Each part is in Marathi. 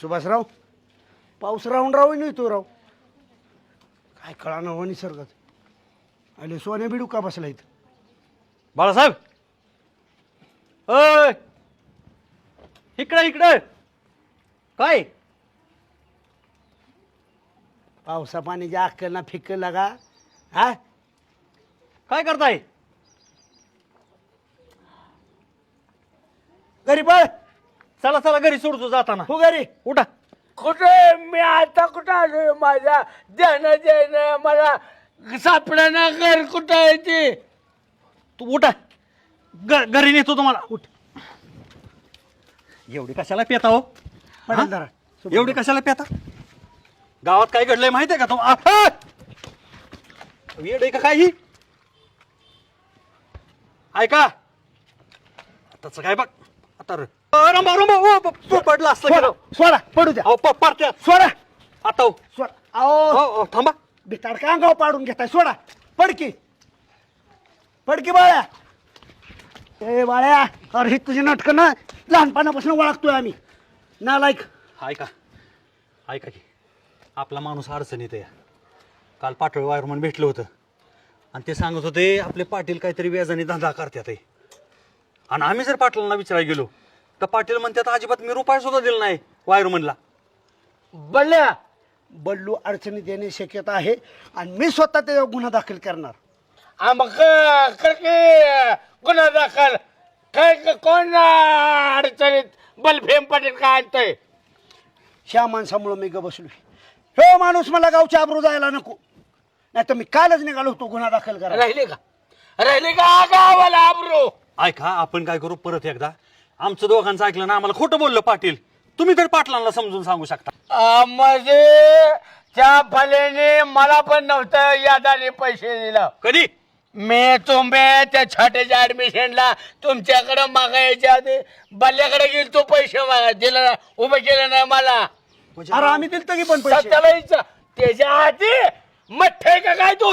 सुभाषराव, पाऊस राहून राहू नाही तो राव. काय कळानं हो निसर्गात. अरे सोने बिडू का बसला इथं. बाळासाहेब, अय इकडे इकडे. काय पावसा पाण्याच्या अक्कलना फिक्कल लागा. हा काय करताय? घरी पळ. चला चला घरी सोडतो जाताना. हो घरी. उठा. कुठे मी आता कुठं आलोय? माझ्या ध्यान मला सापडा घर कुठं आहे ते. तू उठा. घरी नेतो तुम्हाला. उठ. एवढी कशाला पेता हो? पडेल जरा. एवढी कशाला पेता? गावात काय घडलंय माहिती आहे का तो? वेड आहे का काही? ऐका आताच काय बघ. आता रंबा रंबा पडला असतं सोडा सोडा, पडू द्या. अहो पाडत्या सोडा आता हो. सोडा. अहो हो थांबा. बिताड का अंगाव पाडून घेताय. सोडा. पडकी पडकी बाळ्या. ए बाळ्या, अरे ही तुझी नाटकं ना लहानपणापासून ओळखतोय आम्ही. नालायक. ऐका ऐका की आपला माणूस अडचणीत आहे. काल पाटोळे वायरमन भेटलं होतं आणि ते सांगत होते आपले पाटील काहीतरी व्याजाने धंदा करतात आहे. आणि आम्ही जर पाटलांना विचारायला गेलो तर पाटील म्हणतात अजिबात मी रुपया सुद्धा दिला नाही वायरमनला. बल्ल्या बल्लू अडचणीत येण्याची शक्यता आहे आणि मी स्वतः त्याच्यावर गुन्हा दाखल करणार. मग गुन्हा दाखल काय? कोण अडचणीत बलभीम पाटील काय आणतोय? ह्या माणसामुळं मी ग बसलोय. हो माणूस मला गावच्या आबरू जायला नको. नाही तर मी कालच निघालो होतो गुन्हा दाखल करा. राहिले का गावाला आबरू? ऐका आपण काय करू परत एकदा. आमचं दोघांचं ऐकलं ना आम्हाला खोटं बोललं पाटील. तुम्ही तर पाटलांना समजून सांगू शकता. म्हणजे त्या भल्याने मला पण नव्हतं यादाने पैसे दिलं. कधी? मी तुम्ही त्या छोट्याच्या ऍडमिशनला तुमच्याकडे मागायच्या आधी बल्ल्याकडे गेलो तो पैसे मागा दिला ना. उभं केलं नाही मला. अरे आम्ही दिलतो की पण पैसे. सत्याला विचार. त्याच्या आधी मठ्ठे का काय तू?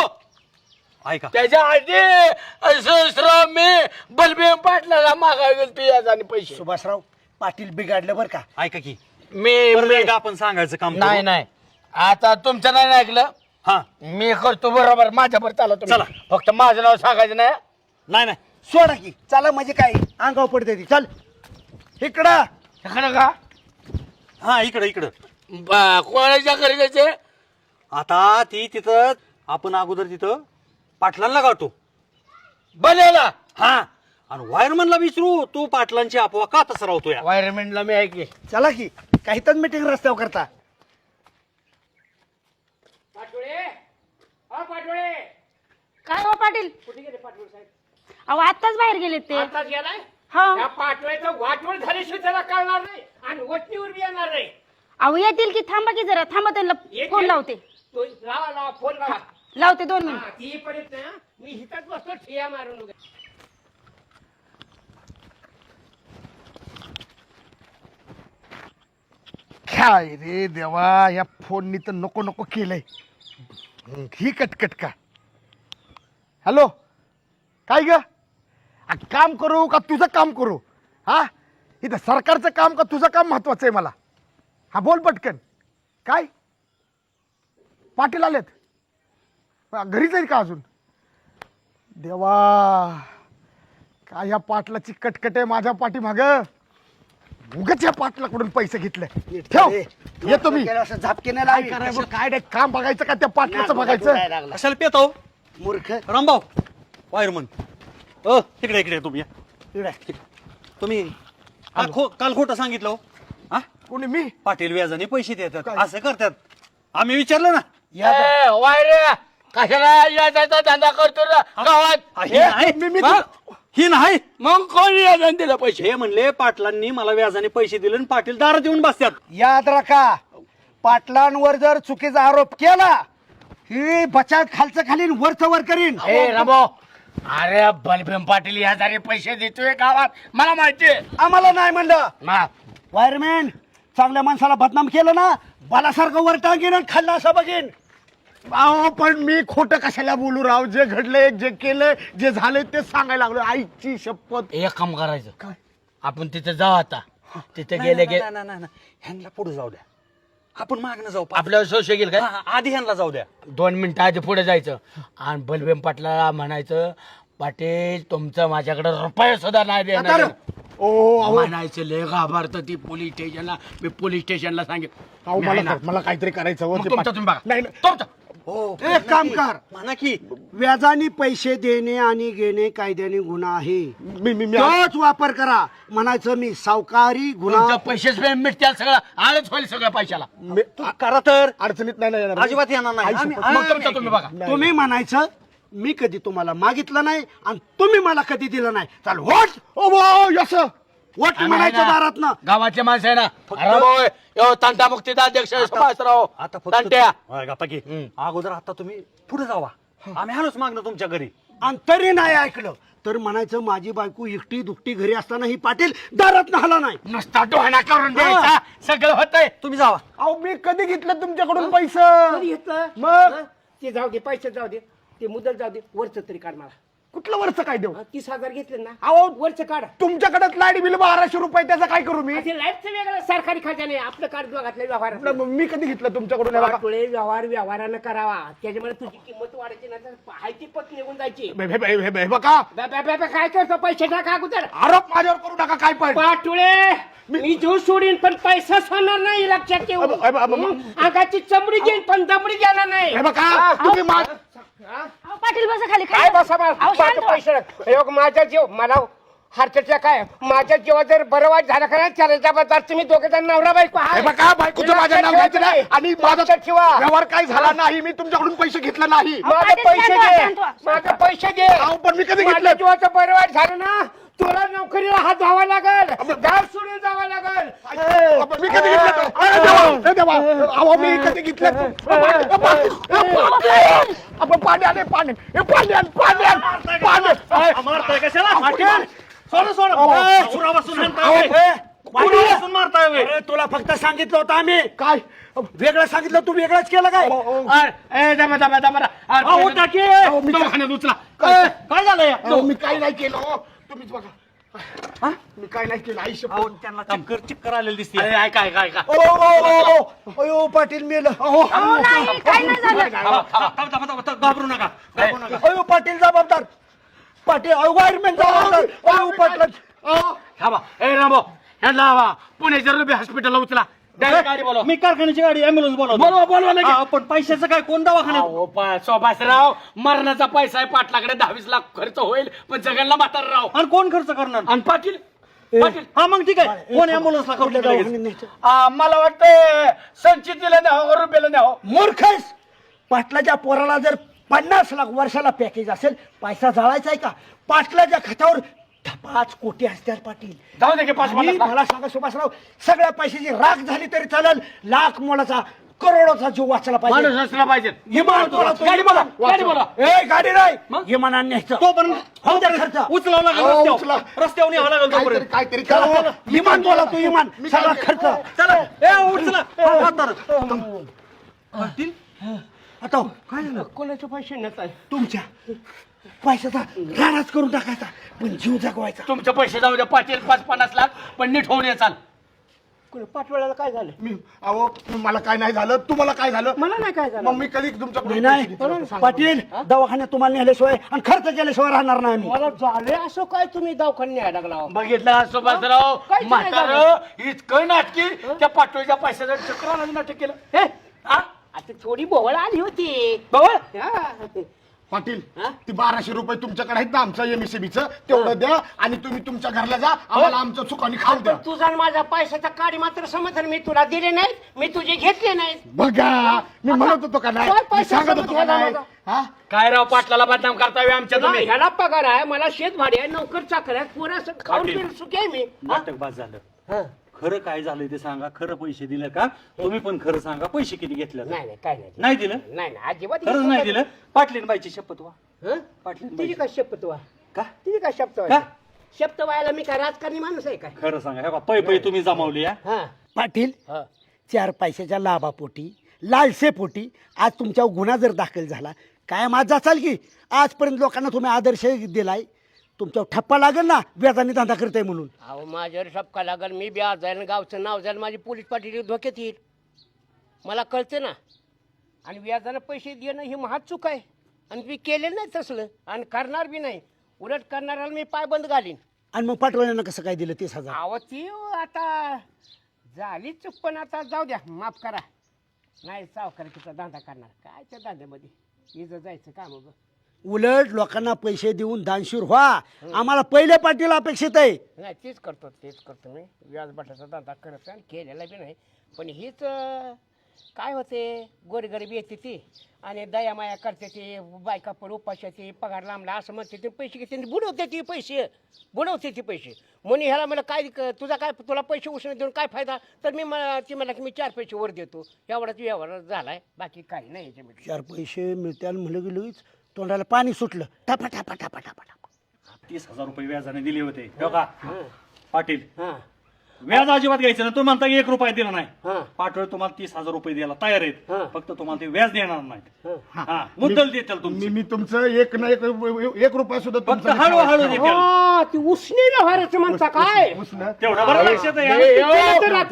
ऐका त्याच्या आधी सहस्राव मी बलभीम पाटलाला मागायला गेलो तू यादाने पैसे. सुभाषराव पाटील बिघाडलं बरं का. ऐका की मी परत एकदा आपण सांगायचं काम करू. नाही आता तुमचं नाही ऐकलं. हा मी करतो बरोबर. माझ्यावर चाला तुम्ही. चला. फक्त माझं नाव सांगायचं नाही. नाही नाही सोडा की. चला म्हणजे काय अंगावर पडते ती. चल इकडं. खरं का? हा इकडं इकडं. कोणाच्या घरी जायचे? आता ती तिथं आपण अगोदर तिथं पाटलांना गाठू. बल्याला हा आणि वायरमनला विचारू तू पाटलांची अफवा का तसं राहतोय. वायरमेंटला मी ऐकले. चला की काही तर मीटिंग रस्त्यावर करता. काय हो पाटील? अहो आत्ताच बाहेर गेले ते. हो. पाठवायचं वाटवण झाली त्याला कळणार नाही आणि वटणीवर बी येणार नाही. अहो येतील की. थांबा की जरा. थांबा त्यांना फोन लावते. तो लावा फोन लावा. लावते 2 मिनिट. ती पर्यंत ना मी हिथंच बसतो ठिया मारून उगा. काय रे देवा, या फोननी तर नको नको केलंय. ही कटकट का. हॅलो, काय ग? काम करू का तुझं काम करू? हा इथं सरकारचं काम का तुझं काम महत्वाचं आहे मला? हा बोल पटकन. काय पाटील आलेत? घरीच आहे का अजून? देवा, काय या पाटलाची कटकट आहे माझ्या पाठीमाग. उगाच या पाटलाकडून पैसे घेतले. ठेव येतो मी. असं झापकेने काय करायचं? काय नाही, काम बघायचं का त्या पाटलाचं बघायचं? कशाला पेत हो मूर्ख. रामभाऊ वायरमन. इकडे इकडे तुम्ही या. तुम्ही काल खोटं सांगितलं हो. हा कोणी? मी? पाटील व्याजाने पैसे देतात असं करतात. आम्ही विचारलं ना. वायर कशाला याचा धंदा करतो ना गावात? ही नाही. हा? ही नाही. मग कोण याचं दिलं पैसे? हे म्हणले पाटलांनी मला व्याजाने पैसे दिले आणि पाटील दारात येऊन बसतात. याद राखा, पाटलांवर जर चुकीचा आरोप केला ही बचाव खालचं खालीन वरचं वर करीन. ए रामो, अरे बलभीम पाटील यासाठी पैसे देतोय गावात मला माहिती. आम्हाला नाही म्हणलं. वायरमॅन चांगल्या माणसाला बदनाम केलं ना, बालासारखं वर टांगेन आणि खाल्ला असं बघेन. अहो पण मी खोटं कशाला बोलू राव? जे घडले, जे केलं, जे झाले ते सांगायला लागलो. आईची शपथ. एक काम करायचं. काय? आपण तिथे जाऊ आता. तिथे नाही, गेले नाही, गे नाही, नाही, नाही. ह्यांना पुढे जाऊ द्या, आपण मागणं जाऊ आपल्याला सोशल गेल काय आधी ह्यांना जाऊ द्या. 2 मिनिटं आधी पुढे जायचं आणि बलवेम पाटलाला म्हणायचं पाटील तुमचं माझ्याकडे रुपये सुद्धा नाही देणार ओ अहो म्हणायचं लय घाबरतं ती पोलीस स्टेशनला मी पोलीस स्टेशनला सांगेन अहो, नाही ना. मला काहीतरी करायचं हो, मग ते तुमचं पाट- तुम्ही बघा नाही नाही. तुमचं. हो एक काम कर, म्हणा की व्याजाने पैसे देणे आणि घेणे कायद्याने गुन्हा आहे. मी तोच वापर करा. म्हणायचं मी सावकारी गुन्हा. तुमचं पैसेच मिळतील सगळं आलंच होईल सगळ्या पैशाला तू करा तर अडचणीत नाही येणार. अजिबात येणार नाही. मग तुमचं तुम्ही बघा नाही. तुम्ही म्हणायचं मी कधी तुम्हाला मागितलं नाही आणि तुम्ही मला कधी दिलं नाही. चाल वोट ओ वा, यस वोट म्हणायचं दारात ना. गावातले माणसं आहे ना अरे भाऊ, यो तंटा मुक्तीचा अध्यक्ष सुभाषराव आता तंट्या गप्पा की अगोदर आता तुम्ही पुढे जावा, आम्ही आलोच मागणं तुमच्या घरी. आणि तरी नाही ऐकलं तर म्हणायचं माझी बायको एकटी दुकटी घरी असताना ही पाटील दारात हाला नाही. नुसता डोहाणा करून द्यायचा सगळं होतंय तुम्ही जावा. अहो मी कधी घेतलं तुमच्याकडून पैसे मग ते जाऊ दे पैसे जाऊ दे ते मुदत जाऊ दे वरच तरी काढ मला कुठलं वरचं काय देऊ 30,000 घेतले ना अहो वरच काढ तुमच्याकडे लाईट बिल 1200 रुपये त्याचं काय करू मी ते लाईटचं वेगळं सरकारी खात्याने आपलं कार्ड घातलं व्यवहार मी कधी घेतलं तुमच्याकडून हे बघा. थोडे व्यवहारानं करावा त्याच्यामुळे तुझी किंमत वाढायची ना तर हायची पत निघून जायची हे बघा काय करतो पैसे टाका अगोदर आरोप माझ्यावर करू नका काय पण पाटुळे मी जीव सोडीन पण पैसा सोडणार नाही लक्षात ठेव अंगाची चमडी घेईन पण दमडी घेणार नाही हे बघा तुम्ही अहो, पाटील बसा खाली काय बसा अहो, शांत व्हा. पैसे योग माझा जीव मला हार्टच्या काय माझ्या जीवात जर बरं वाईट झालं का नाही त्याच्या बद्दल तुम्ही दोघे जण नवरा बायको हे आहे. बघा बायकोचं माझ्या नाव घ्यायचं नाही आणि माझा लक्षात ठेवा व्यवहार काय झाला नाही मी तुमच्याकडून पैसे घेतला नाही अहो, माझे पाटील, पैसे शांत व्हा, दे शांत व्हा. माझे पैसे दे अहो, पण मी कधी माझ्या घेतलं जीवाचं बरं वाईट झालं ना तुला नोकरीला हात धावा लागल गाव सोडून जावं लागल आपण मी कधी घेतलं तो? अरे देवा, हे देवा. अहो मी कधी घेतलं तो? आपण पाणी आले पाणी हे पाणी आण, पाणी आण, पाणी मारताय कशाला पाटील? सोडा सोडा उरापासून मारताय अरे, तुला फक्त सांगितलं होतं आम्ही. काय वेगळं सांगितलं तू वेगळंच केलं काय. उचला काय झालंय? अहो, मी काय नाही केलं हो. तुम्हीच बघा मी काय नाही केलं आयुष्य अहो, त्यांना चक्कर चक्कर आलेली दिसते. अयो पाटील मेलं. अहो, नाही काय नाही झालं. घाबरू नका घाबरू नका. अयो पाटील जबाबदार. पाटील वायरमॅन जबाबदार. अयो पाटील ह्याला पुण्याच्या रुबी हॉस्पिटलला उचला डायरेक्ट गाडी बोलवा मी कारखान्याची गाडी ॲम्ब्युलन्स बोलवा लगेच. पण पैशाचं काय कोण दवाखान्यात? सुभाषराव मरणाचा पैसा आहे पाटलाकडे 10-20 लाख खर्च होईल पण जगाला म्हातार राव आणि कोण खर्च करणार? आणि पाटील पाटील हा मग ठीक आहे, कोण ॲम्ब्युलन्सला करतो? मला वाटतं संचितीला न्यावं रुपयाला न्यावं मूर्खस. पाटलाच्या पोराला जर 50 लाख वर्षाला पॅकेज असेल पैसा जाळायचा आहे का? पाटलाच्या खात्यावर 5 कोटी असतात पाटील. जाऊ दे की 5-50 आणि लाख. मला सांगा सुभाषराव सगळ्या पैशाची राख झाली तरी चालेल. लाख मोलाचा करोडोचा जीव वाचला माणूस पाहिजे. असला पाहिजे विमान बोला तो, गाडी बोला विमान. गाडी बोला ए गाडी नाही विमानाने न्यायचं. तो पण हो द्या खर्च. उचलावं लागेल अहो, रस्त्यावर. उचला. रस्त्यावर न्यावं लागेल तोपर्यंत. काहीतरी चला, करा. चला. विमान बोला तू विमान सगळा खर्च. चला ए उचला. पाटील आता काय झालं? कोणाचे पैसे नसतात तुमच्या पैशाचा राडाच करून टाकायचा पण जीव जगवायचा. तुमचे पैसे जाऊ द्या पाटील 5-50 लाख पण नीट होऊन ये चाल पाटवळ्याला काय झालं मी अहो मला काय नाही झालं तुम्हाला काय झालं मला नाही काय झालं मग मी कधी तुमच्याकडून नाही पैसे घेतले होते? सांगा पाटील दवाखान्यात तुम्हाला नेल्याशिवाय आणि खर्च केल्याशिवाय राहणार नाही आम्ही. मला झाले असं काय तुम्ही दवाखान्यात न्यायला लागला बघितलं सुभाषराव काहीच नाही म्हातारं इतकं नाटकी त्या पाटोळीच्या पैशाचं चक्राला नाटक केलं हे हा? आता थोडी बोवळ आली होती बाबा हा. पाटील ती 1200 रुपये तुमच्याकडे आहेत ना आमचं एमएससीबीचं तेवढं द्या आणि तुम्ही तुमच्या घरला जा आम्हाला आमचं चुकानी खाऊ द्या पण तुझा आणि माझा पैशाचा काडी मात्र समजलं मी तुला दिले नाहीत मी तुझे घेतले नाहीत बघा मी म्हणत होतो का नाही काय मी पैसा सांगत होतो का समज नाही घ्यायला हा? काय राव पाटलाला बदनाम करताय आमच्या तुला तुम्ही ह्याला पगार आहे मला शेत भाडी आहे नोकर चाकर आहे पोरं असं खाऊन पिऊन सुखी आहे मी नाटक बाद झालं. खरं काय झालंय ते सांगा. खरं पैसे दिले का? तुम्ही पण खरं सांगा. पैसे किती घेतले? नाही नाही काय नाही नाही दिलं? नाही नाही अजिबात खरंच नाही दिलं? पाटलीन बाईची शपथ वा. हं? पाटलीन तिची बाईची. काय शपथ वा का? तिची काय शपथ का? शपथ व्हायला मी काय राजकारणी माणूस आहे काय खरं सांगा. हे बघा, पै तुम्ही जमावली या. हा पाटील हा. 4 पैशाच्या लाभापोटी लालसेपोटी आज तुमच्यावर गुन्हा जर दाखल झाला काय माझा चाल की आजपर्यंत लोकांना तुम्ही आदर्श दिलाय तुमच्यावर ठप्पा लागेल ना व्याजाने धंदा करताय म्हणून. अहो माझ्यावर सबका लागल, मी बी आज जाईल गावचं नाव जाईल, माझी पोलीस पाटील धोक्यात येईल, मला कळते ना. आणि व्याजानं पैसे देणं ही महाग चूक आहे, आणि मी केलेलं नाही तसलं, आणि करणार बी नाही. उलट करणाऱ्याला मी पायबंद घालीन. आणि मग पाटोळ्यांना कसं काय दिलं 30,000? अहो ती आता झाली चूक, पण आता जाऊ द्या, माफ करा. नाही सावकारीचा धंदा करणार, काय त्या धंद्यामध्ये इथं जायचं काम बघ. उलट लोकांना पैसे देऊन दानशूर व्हा. आम्हाला पहिले पाटील अपेक्षित आहे. नाही तेच करतो मी. व्याज बटाचा धंदा करत आणि केलेला बी नाही. पण हीच काय होते, गोरगरीब येते ती आणि दयामाया करते ती, बायका पण उपाशाची, पगार लांबला असं म्हणते ते, पैसे घेते बुडवते ती पैसे, म्हणून ह्याला मला काय तुझा काय, तुला पैसे उसणे देऊन काय फायदा. तर मी ती मला की मी 4 पैसे वर देतो, एवढाच व्यवहार झालाय, बाकी काही नाही याच्यामध्ये. 4 पैसे मिळत्याल म्हणलं की लगेच तोंडाला पाणी सुटलं. टापा टापा टापा टापा टापा. 30,000 रुपये व्याजाने दिले होते. हो का पाटील, हां व्याज अजिबात घ्यायचं ना. तुम्ही म्हणता की 1 रुपया दिला नाही. हां पाटोळे तुम्हाला 30,000 रुपये द्यायला तयार आहेत, हा. फक्त तुम्हाला ते व्याज देणार नाहीत. हां. हा, मुद्दल देतील तुमची. मी तुमचं एक ना एक रुपया सुद्धा फक्त तुमचं हळूहळू देतील. हा, ती उसने व्यवहाराचं म्हणता काय? उसनं. तेवढं बरं लक्षात आहे.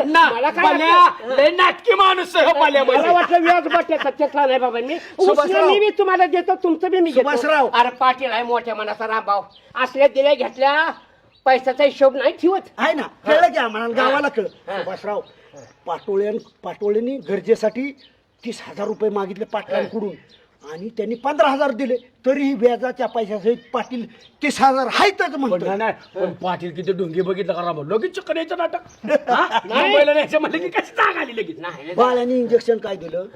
मला काय नाटकी माणूस मला वाटलं व्याज बट्ट्याचा चेतला नाही बाबा. मी सुभाषराव. मी तुम्हाला देतो, तुमचं बी मी घेतो. सुभाषराव. अरे पाटील आहे मोठ्या मनाचा रामभाऊ, असल्या दिल्या घेतल्या पैशाचा हिशोब नाही ठेवत. आहे ना, कळलं की आम्हाला, गावाला कळ. सुभाषराव, पाटोळ्यांनी गरजेसाठी 30,000 रुपये मागितले पाटलांकडून, आणि त्यांनी 15,000 दिले. तरी व्याजाच्या पैशासहित पाटील 30,000 हायतच म्हणतो. पण पाटील किती डोंगी बघितलं का राम, लगेच चक्कर यायचं नाटक. मुंबईला न्यायचं म्हणलं की कशी जाग आली लगेच. नाही बाळ्याने इंजेक्शन काय दिलं,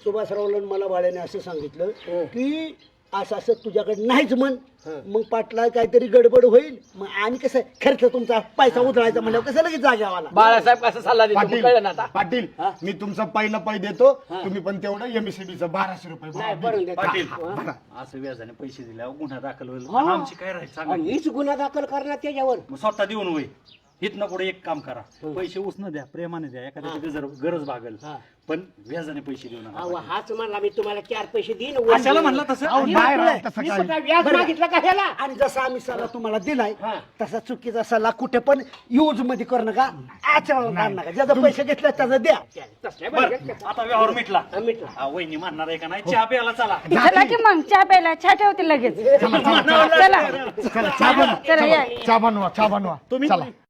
सुभाषरावला मला बाळ्याने असं सांगितलं की असं तुझ्याकडे नाहीच म्हण. मग पाटला काहीतरी गडबड होईल, मग आणि कसं खर्च तुमचा पैसा उधळायचा म्हणल्यावर कसं लगेच जाग्यावाला. बाळासाहेब असं सल्ला देतो, पाटील कळलं ना आता. पाटील मी तुमचा पहिला पै देतो, तुम्ही पण तेवढं MSCB चं 1200 रुपये नाही भरा. भरून देतो. पाटील, असं व्याजाने पैसे दिल्यावर गुन्हा दाखल होईल. आणि आमची काय राहील सांगा. आणि मीच गुन्हा दाखल करणार त्याच्यावर. मग स्वतः देऊन होईल. इथनं पुढे एक काम करा, पैसे उसनं द्या, प्रेमाने द्या, एखाद्याची गरज भागल, पण व्याजाने पैसे देऊ नका. अहो हाच म्हणला मी तुम्हाला 4 पैसे देईन. कशाला म्हणला तसं? अहो, नाही राव, तसं मी काय कुठं व्याज मागितलं का ह्याला? आणि जसा आम्ही सल्ला तुम्हाला दिलाय तसा चुकीचा सल्ला कुठे पण यूज मध्ये करू नका, आचरण करू नका. ज्याचा पैसे घेतले त्याचं द्या. तसल्या बरं, बरं. आता व्यवहार मिटला. मिटला. हा, वहिनी म्हणणार आहे का नाही, चहा प्यायला चला. चला की मग चहा प्यायला, चहा ठेवते लगेच. चला चला चहा बनवा, चला या. चहा बनवा तुम्ही चला.